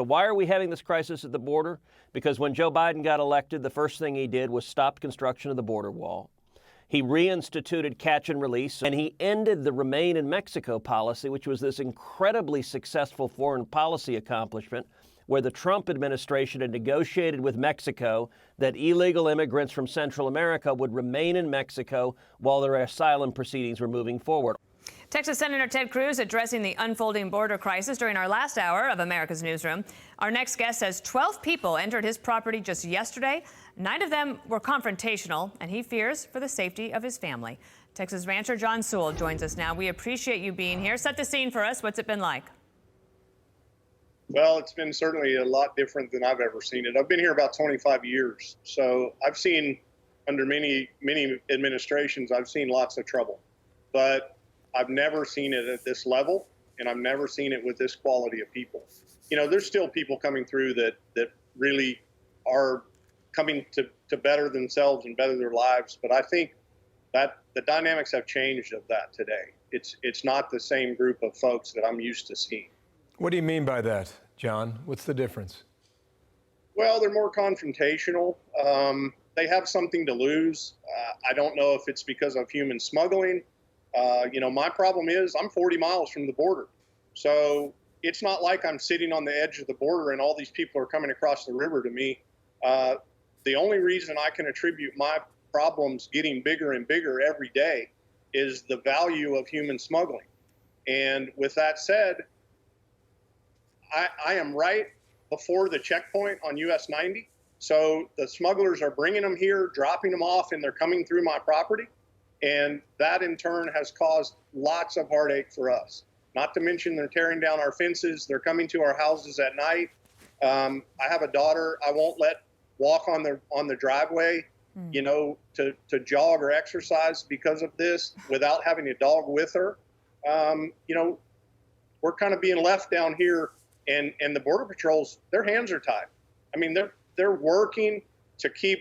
So why are we having this crisis at the border? Because when Joe Biden got elected, the first thing he did was stop construction of the border wall. He reinstituted catch and release, and he ended the Remain in Mexico policy, which was this incredibly successful foreign policy accomplishment where the Trump administration had negotiated with Mexico that illegal immigrants from Central America would remain in Mexico while their asylum proceedings were moving forward. Texas Senator Ted Cruz addressing the unfolding border crisis during our last hour of America's Newsroom. Our next guest says 12 people entered his property just yesterday. 9 of them were confrontational, and he fears for the safety of his family. Texas rancher John Sewell joins us now. We appreciate you being here. Set the scene for us. What's it been like? Well, it's been certainly a lot different than I've ever seen it. I've been here about 25 years, so I've seen under many administrations, I've seen lots of trouble. But I've never seen it at this level, and I've never seen it with this quality of people. You know, there's still people coming through that really are coming to better themselves and better their lives. But I think that the dynamics have changed of that today. It's not the same group of folks that I'm used to seeing. What do you mean by that, John? What's the difference? Well, they're more confrontational. They have something to lose. I don't know if it's because of human smuggling. You know, my problem is I'm 40 miles from the border. So it's not like I'm sitting on the edge of the border and all these people are coming across the river to me. The only reason I can attribute my problems getting bigger and bigger every day is the value of human smuggling. And with that said, I am right before the checkpoint on US 90. So the smugglers are bringing them here, dropping them off, and they're coming through my property. And that in turn has caused lots of heartache for us. Not to mention they're tearing down our fences. They're coming to our houses at night. I have a daughter I won't let walk on the driveway, you know, to jog or exercise because of this without having a dog with her. You know, we're kind of being left down here, and the Border Patrols, their hands are tied. I mean, they're working to keep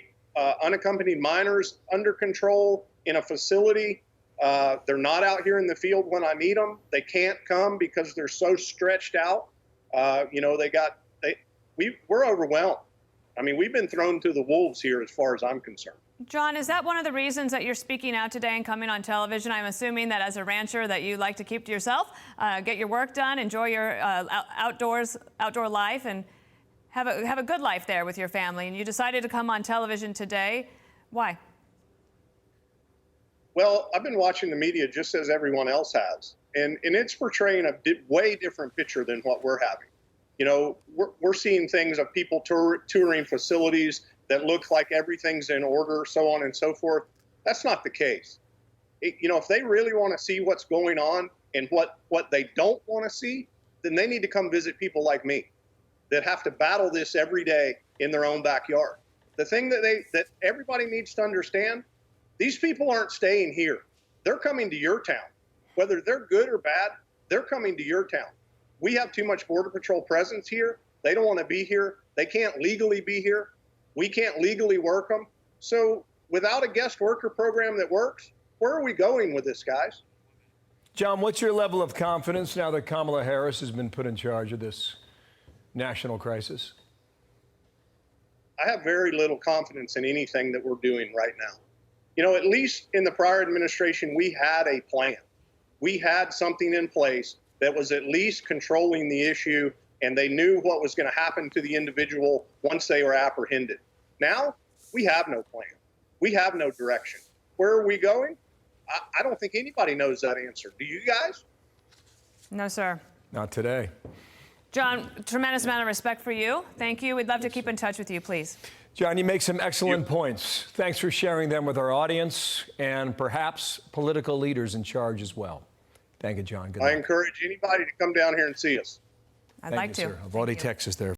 unaccompanied minors under control in a facility. They're not out here in the field when I need them. They can't come because they're so stretched out. You know, we're overwhelmed. I mean, we've been thrown to the wolves here as far as I'm concerned. John, is that one of the reasons that you're speaking out today and coming on television? I'm assuming that as a rancher that you like to keep to yourself, get your work done, enjoy your outdoor life, and have a good life there with your family. And you decided to come on television today. Why? Well, I've been watching the media just as everyone else has, and it's portraying a way different picture than what we're having. You know, we're seeing things of people touring facilities that look like everything's in order, so on and so forth. That's not the case. You know, if they really want to see what's going on and what they don't want to see, then they need to come visit people like me that have to battle this every day in their own backyard. The thing that everybody needs to understand, these people aren't staying here. They're coming to your town. Whether they're good or bad, they're coming to your town. We have too much Border Patrol presence here. They don't want to be here. They can't legally be here. We can't legally work them. So without a guest worker program that works, where are we going with this, guys? John, what's your level of confidence now that Kamala Harris has been put in charge of this national crisis? I have very little confidence in anything that we're doing right now. You know, at least in the prior administration, we had a plan. We had something in place that was at least controlling the issue, and they knew what was going to happen to the individual once they were apprehended. Now, we have no plan. We have no direction. Where are we going? I don't think anybody knows that answer. Do you guys? No, sir. Not today. John, tremendous amount of respect for you. Thank you. We'd love to keep in touch with you, please. John, you make some excellent points. Thanks for sharing them with our audience and perhaps political leaders in charge as well. Thank you, John. Good luck. I encourage anybody to come down here and see us. I'd like to. Uvalde, Texas there.